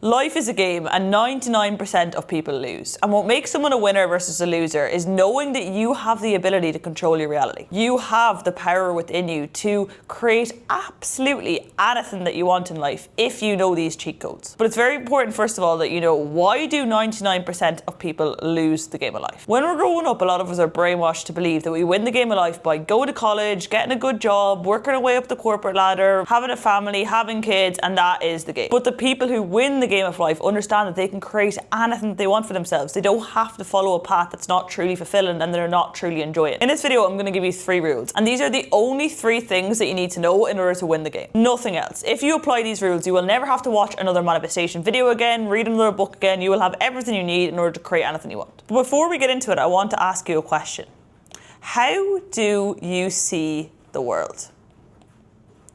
Life is a game and 99% of people lose. And what makes someone a winner versus a loser is knowing that you have the ability to control your reality. You have the power within you to create absolutely anything that you want in life if you know these cheat codes. But it's very important, first of all, that you know, why do 99% of people lose the game of life? When we're growing up, a lot of us are brainwashed to believe that we win the game of life by going to college, getting a good job, working our way up the corporate ladder, having a family, having kids, and that is the game. But the people who win the game of life understand that they can create anything that they want for themselves. They don't have to follow a path that's not truly fulfilling and they're not truly enjoying. In this video, I'm going to give you 3 rules, and these are the only 3 things that you need to know in order to win the game. Nothing else. If you apply these rules, you will never have to watch another manifestation video again, read another book again. You will have everything you need in order to create anything you want. But before we get into it, I want to ask you a question. How do you see the world?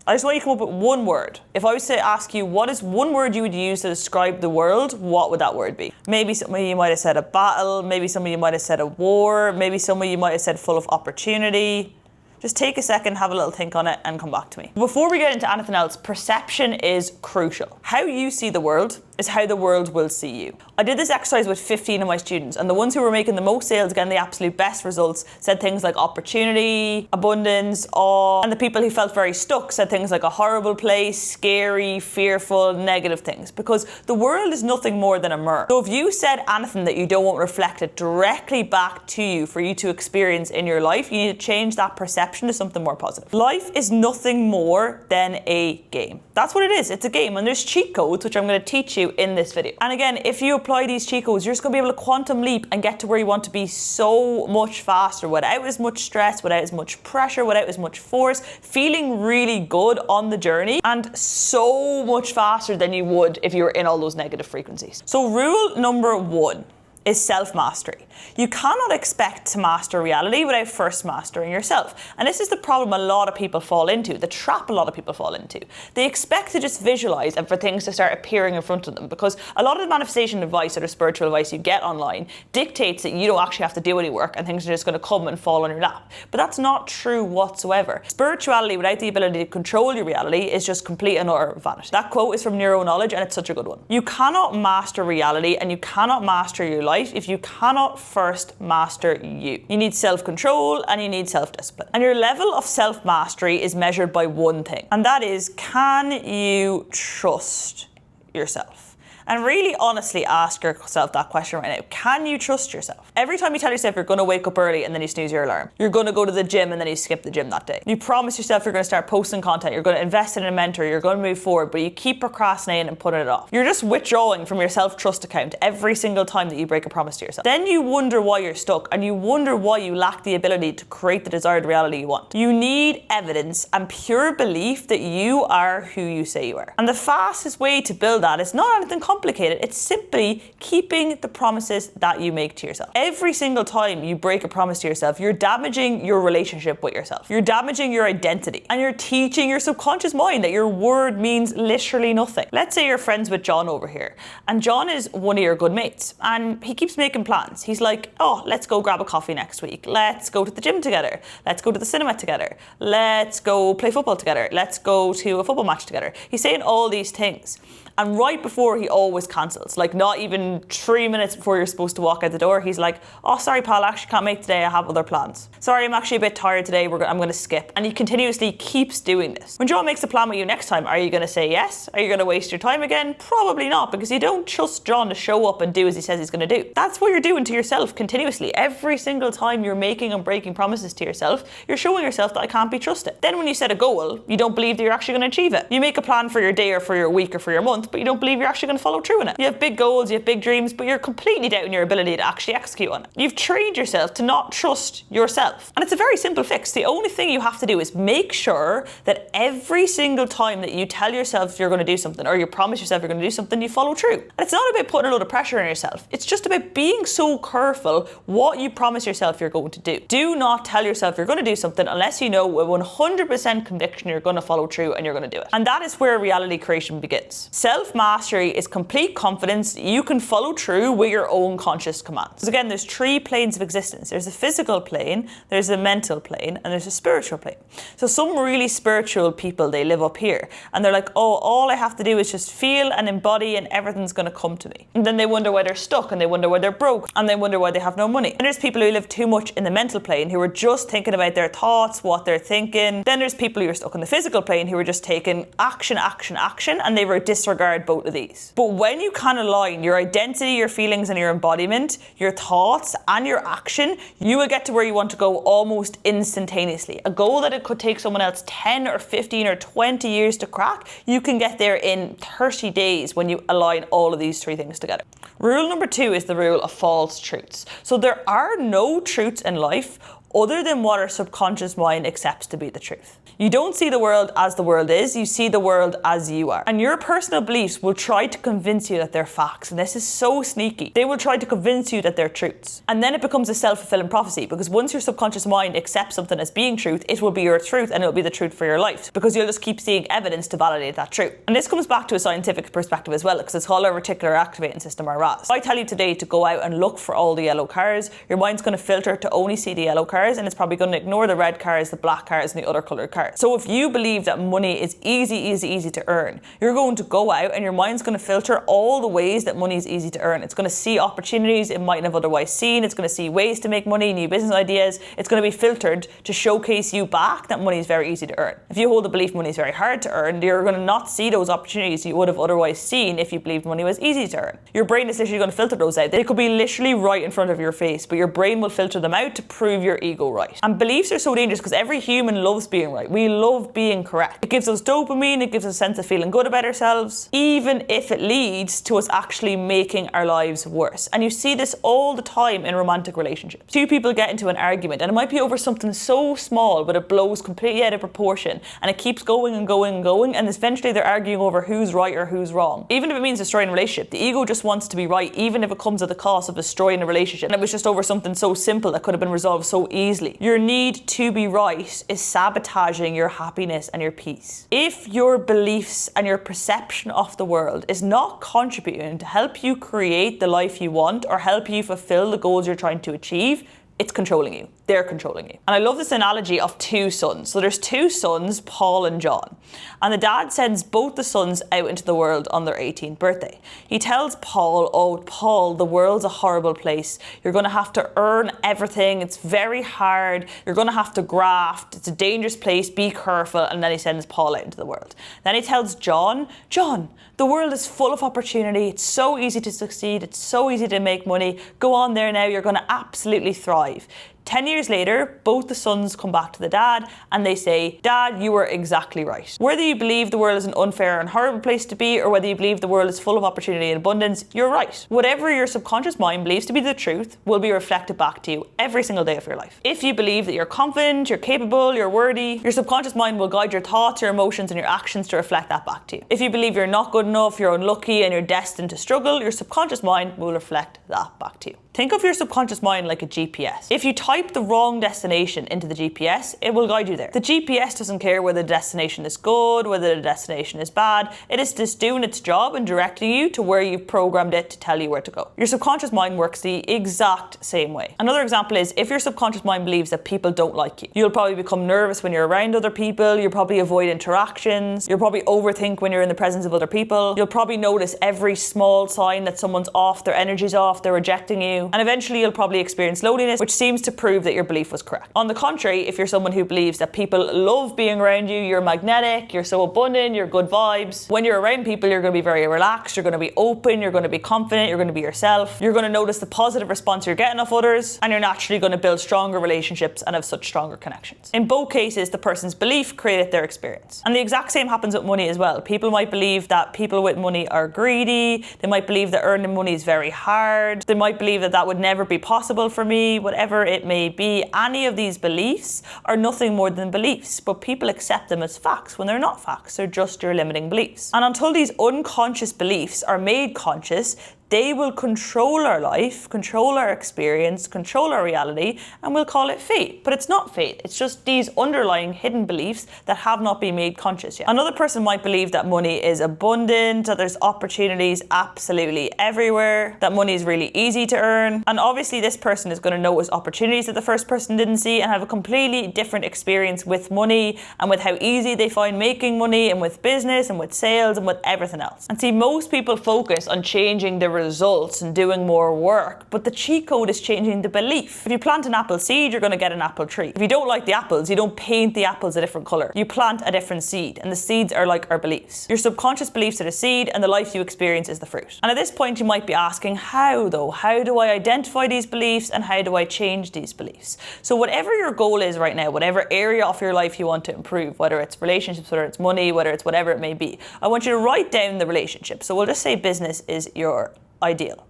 I just want you to come up with one word. If I was to ask you, what is one word you would use to describe the world, what would that word be? Maybe some of you might have said a battle, maybe some of you might have said a war, maybe some of you might have said full of opportunity. Just take a second, have a little think on it, and come back to me. Before we get into anything else, perception is crucial. How you see the world is how the world will see you. I did this exercise with 15 of my students, and the ones who were making the most sales, getting the absolute best results, said things like opportunity, abundance, awe, and the people who felt very stuck said things like a horrible place, scary, fearful, negative things, because the world is nothing more than a mirror. So if you said anything that you don't want reflected directly back to you for you to experience in your life, you need to change that perception to something more positive. Life is nothing more than a game. That's what it is. It's a game, and there's cheat codes, which I'm going to teach you in this video. And again, if you apply these cheat codes, you're just going to be able to quantum leap and get to where you want to be so much faster, without as much stress, without as much pressure, without as much force, feeling really good on the journey, and so much faster than you would if you were in all those negative frequencies. So rule number 1 is self-mastery. You cannot expect to master reality without first mastering yourself. And this is the problem a lot of people fall into, the trap a lot of people fall into. They expect to just visualize and for things to start appearing in front of them, because a lot of the manifestation advice or the spiritual advice you get online dictates that you don't actually have to do any work and things are just going to come and fall on your lap. But that's not true whatsoever. Spirituality without the ability to control your reality is just complete and utter vanity. That quote is from Neuro Knowledge, and it's such a good one. You cannot master reality and you cannot master your life if you cannot first master you. You need self-control and you need self-discipline. And your level of self-mastery is measured by one thing, and that is, can you trust yourself? And really honestly ask yourself that question right now. Can you trust yourself? Every time you tell yourself you're going to wake up early and then you snooze your alarm, you're going to go to the gym and then you skip the gym that day. You promise yourself you're going to start posting content, you're going to invest in a mentor, you're going to move forward, but you keep procrastinating and putting it off. You're just withdrawing from your self-trust account every single time that you break a promise to yourself. Then you wonder why you're stuck, and you wonder why you lack the ability to create the desired reality you want. You need evidence and pure belief that you are who you say you are. And the fastest way to build that is not anything complicated. It's simply keeping the promises that you make to yourself. Every single time you break a promise to yourself, you're damaging your relationship with yourself. You're damaging your identity, and you're teaching your subconscious mind that your word means literally nothing. Let's say you're friends with John over here, and John is one of your good mates, and he keeps making plans. He's like, oh, let's go grab a coffee next week. Let's go to the gym together. Let's go to the cinema together. Let's go play football together. Let's go to a football match together. He's saying all these things. And right before, he always cancels. Like not even 3 minutes before you're supposed to walk out the door, he's like, oh, sorry, pal, I actually can't make today. I have other plans. Sorry, I'm actually a bit tired today. I'm going to skip. And he continuously keeps doing this. When John makes a plan with you next time, are you going to say yes? Are you going to waste your time again? Probably not, because you don't trust John to show up and do as he says he's going to do. That's what you're doing to yourself continuously. Every single time you're making and breaking promises to yourself, you're showing yourself that I can't be trusted. Then when you set a goal, you don't believe that you're actually going to achieve it. You make a plan for your day or for your week or for your month, but you don't believe you're actually going to follow through on it. You have big goals, you have big dreams, but you're completely doubting your ability to actually execute on it. You've trained yourself to not trust yourself. And it's a very simple fix. The only thing you have to do is make sure that every single time that you tell yourself you're going to do something, or you promise yourself you're going to do something, you follow through. And it's not about putting a load of pressure on yourself. It's just about being so careful what you promise yourself you're going to do. Do not tell yourself you're going to do something unless you know with 100% conviction you're going to follow through and you're going to do it. And that is where reality creation begins. Self-mastery is complete confidence that you can follow through with your own conscious commands. So again, there's 3 planes of existence. There's a physical plane, there's a mental plane, and there's a spiritual plane. So some really spiritual people, they live up here, and they're like, oh, all I have to do is just feel and embody and everything's going to come to me. And then they wonder why they're stuck, and they wonder why they're broke, and they wonder why they have no money. And there's people who live too much in the mental plane who are just thinking about their thoughts, what they're thinking. Then there's people who are stuck in the physical plane who are just taking action, action, action, and they disregard both of these. But when you can align your identity, your feelings, and your embodiment, your thoughts, and your action, you will get to where you want to go almost instantaneously. A goal that it could take someone else 10 or 15 or 20 years to crack, you can get there in 30 days when you align all of these 3 things together. Rule number 2 is the rule of false truths. So there are no truths in life other than what our subconscious mind accepts to be the truth. You don't see the world as the world is, you see the world as you are. And your personal beliefs will try to convince you that they're facts, and this is so sneaky. They will try to convince you that they're truths. And then it becomes a self-fulfilling prophecy, because once your subconscious mind accepts something as being truth, it will be your truth and it will be the truth for your life, because you'll just keep seeing evidence to validate that truth. And this comes back to a scientific perspective as well, because it's called our reticular activating system, or RAS. If I tell you today to go out and look for all the yellow cars, your mind's going to filter to only see the yellow cars, and it's probably going to ignore the red cars, the black cars, and the other coloured cars. So if you believe that money is easy to earn, you're going to go out and your mind's going to filter all the ways that money is easy to earn. It's going to see opportunities it mightn't have otherwise seen. It's going to see ways to make money, new business ideas. It's going to be filtered to showcase you back that money is very easy to earn. If you hold the belief money is very hard to earn, you're going to not see those opportunities you would have otherwise seen if you believed money was easy to earn. Your brain is literally going to filter those out. They could be literally right in front of your face, but your brain will filter them out to prove your ego right. And beliefs are so dangerous because every human loves being right. We love being correct. It gives us dopamine, it gives us a sense of feeling good about ourselves, even if it leads to us actually making our lives worse. And you see this all the time in romantic relationships. 2 people get into an argument, and it might be over something so small, but it blows completely out of proportion, and it keeps going and going and going, and eventually they're arguing over who's right or who's wrong. Even if it means destroying a relationship, the ego just wants to be right, even if it comes at the cost of destroying a relationship. And it was just over something so simple that could have been resolved so easily. Your need to be right is sabotaging your happiness and your peace. If your beliefs and your perception of the world is not contributing to help you create the life you want or help you fulfill the goals you're trying to achieve, it's controlling you. They're controlling you. And I love this analogy of 2 sons. So there's 2 sons, Paul and John. And the dad sends both the sons out into the world on their 18th birthday. He tells Paul, oh, Paul, the world's a horrible place. You're going to have to earn everything. It's very hard. You're going to have to graft. It's a dangerous place. Be careful. And then he sends Paul out into the world. Then he tells John, John, the world is full of opportunity. It's so easy to succeed. It's so easy to make money. Go on there now. You're going to absolutely thrive. 10 years later, both the sons come back to the dad and they say, Dad, you were exactly right. Whether you believe the world is an unfair and horrible place to be, or whether you believe the world is full of opportunity and abundance, you're right. Whatever your subconscious mind believes to be the truth will be reflected back to you every single day of your life. If you believe that you're confident, you're capable, you're worthy, your subconscious mind will guide your thoughts, your emotions, and your actions to reflect that back to you. If you believe you're not good enough, you're unlucky, and you're destined to struggle, your subconscious mind will reflect that back to you. Think of your subconscious mind like a GPS. If you type the wrong destination into the GPS, it will guide you there. The GPS doesn't care whether the destination is good, whether the destination is bad. It is just doing its job and directing you to where you've programmed it to tell you where to go. Your subconscious mind works the exact same way. Another example is if your subconscious mind believes that people don't like you, you'll probably become nervous when you're around other people. You'll probably avoid interactions. You'll probably overthink when you're in the presence of other people. You'll probably notice every small sign that someone's off, their energy's off, they're rejecting you. And eventually you'll probably experience loneliness, which seems to prove that your belief was correct. On the contrary, if you're someone who believes that people love being around you, you're magnetic, you're so abundant, you're good vibes. When you're around people, you're going to be very relaxed, you're going to be open, you're going to be confident, you're going to be yourself. You're going to notice the positive response you're getting off others, and you're naturally going to build stronger relationships and have such stronger connections. In both cases, the person's belief created their experience. And the exact same happens with money as well. People might believe that people with money are greedy. They might believe that earning money is very hard. They might believe that that would never be possible for me, whatever it may be. Any of these beliefs are nothing more than beliefs, but people accept them as facts when they're not facts. They're just your limiting beliefs. And until these unconscious beliefs are made conscious, they will control our life, control our experience, control our reality, and we'll call it fate. But it's not fate. It's just these underlying hidden beliefs that have not been made conscious yet. Another person might believe that money is abundant, that there's opportunities absolutely everywhere, that money is really easy to earn. And obviously this person is going to notice opportunities that the first person didn't see and have a completely different experience with money and with how easy they find making money and with business and with sales and with everything else. And see, most people focus on changing the results and doing more work, but the cheat code is changing the belief. If you plant an apple seed, you're going to get an apple tree. If you don't like the apples, you don't paint the apples a different color. You plant a different seed, and the seeds are like our beliefs. Your subconscious beliefs are the seed, and the life you experience is the fruit. And at this point, you might be asking, how though? How do I identify these beliefs, and how do I change these beliefs? So whatever your goal is right now, whatever area of your life you want to improve, whether it's relationships, whether it's money, whether it's whatever it may be, I want you to write down the relationship. So we'll just say business is your ideal.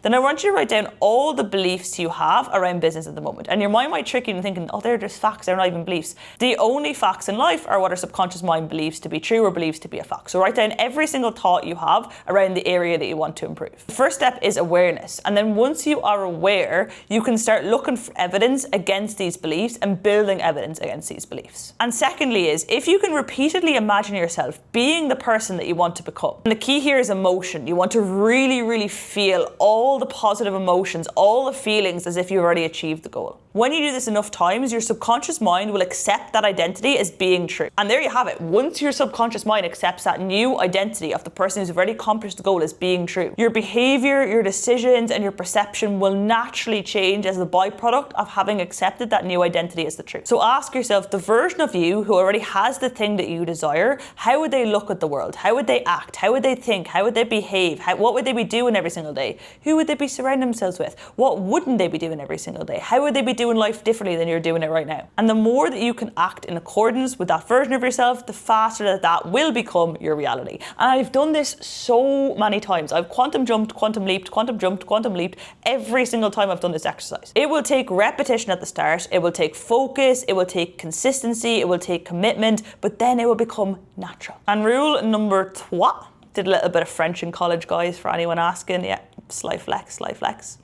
Then I want you to write down all the beliefs you have around business at the moment. And your mind might trick you into thinking, oh, they're just facts, they're not even beliefs. The only facts in life are what our subconscious mind believes to be true or believes to be a fact. So write down every single thought you have around the area that you want to improve. The first step is awareness. And then once you are aware, you can start looking for evidence against these beliefs and building evidence against these beliefs. And secondly is, if you can repeatedly imagine yourself being the person that you want to become. And the key here is emotion. You want to really, really feel all the positive emotions, all the feelings as if you already achieved the goal. When you do this enough times, your subconscious mind will accept that identity as being true. And there you have it. Once your subconscious mind accepts that new identity of the person who's already accomplished the goal as being true, your behavior, your decisions, and your perception will naturally change as the byproduct of having accepted that new identity as the truth. So ask yourself, the version of you who already has the thing that you desire, how would they look at the world? How would they act? How would they think? How would they behave? What would they be doing every single day? Who would they be surrounding themselves with? What wouldn't they be doing every single day? How would they be doing life differently than you're doing it right now? And the more that you can act in accordance with that version of yourself, the faster that will become your reality. And I've done this so many times. I've quantum jumped, quantum leaped, quantum jumped, quantum leaped every single time I've done this exercise. It will take repetition at the start, it will take focus, it will take consistency, it will take commitment, but then it will become natural. And rule number 3, did a little bit of French in college, guys, for anyone asking. Yeah, sly flex, sly flex.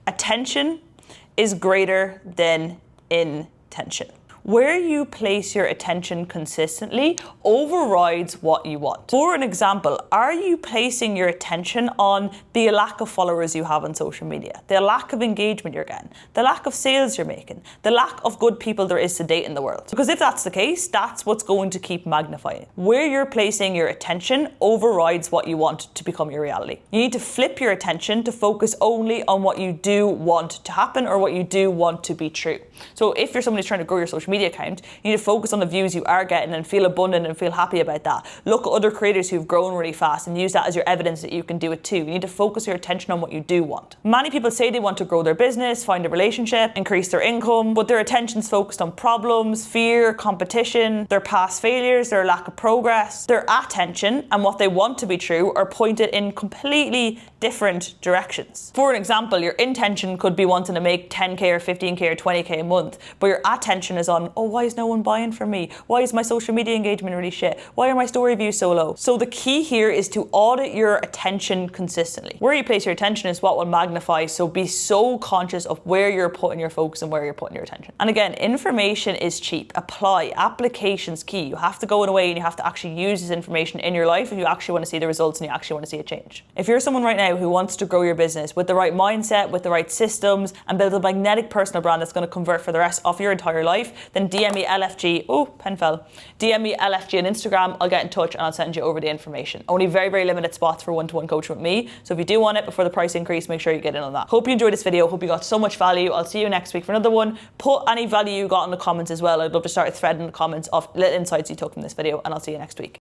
Attention is greater than intention. Where you place your attention consistently overrides what you want. For an example, are you placing your attention on the lack of followers you have on social media, the lack of engagement you're getting, the lack of sales you're making, the lack of good people there is to date in the world? Because if that's the case, that's what's going to keep magnifying. Where you're placing your attention overrides what you want to become your reality. You need to flip your attention to focus only on what you do want to happen or what you do want to be true. So if you're somebody who's trying to grow your social media account, you need to focus on the views you are getting and feel abundant and feel happy about that. Look at other creators who've grown really fast and use that as your evidence that you can do it too. You need to focus your attention on what you do want. Many people say they want to grow their business, find a relationship, increase their income, but their attention's focused on problems, fear, competition, their past failures, their lack of progress. Their attention and what they want to be true are pointed in completely different directions. For an example, your intention could be wanting to make 10k or 15k or 20k a month, but your attention is on, oh, why is no one buying from me? Why is my social media engagement really shit? Why are my story views so low? So the key here is to audit your attention consistently. Where you place your attention is what will magnify, so be so conscious of where you're putting your focus and where you're putting your attention. And again, information is cheap. Apply. Application's key. You have to go in a way and you have to actually use this information in your life if you actually want to see the results and you actually want to see a change. If you're someone right now who wants to grow your business with the right mindset, with the right systems, and build a magnetic personal brand that's going to convert for the rest of your entire life, then DM me LFG, oh, pen fell. DM me LFG on Instagram, I'll get in touch and I'll send you over the information. Only very, very limited spots for one-to-one coaching with me. So if you do want it before the price increase, make sure you get in on that. Hope you enjoyed this video. Hope you got so much value. I'll see you next week for another one. Put any value you got in the comments as well. I'd love to start a thread in the comments of little insights you took from this video, and I'll see you next week.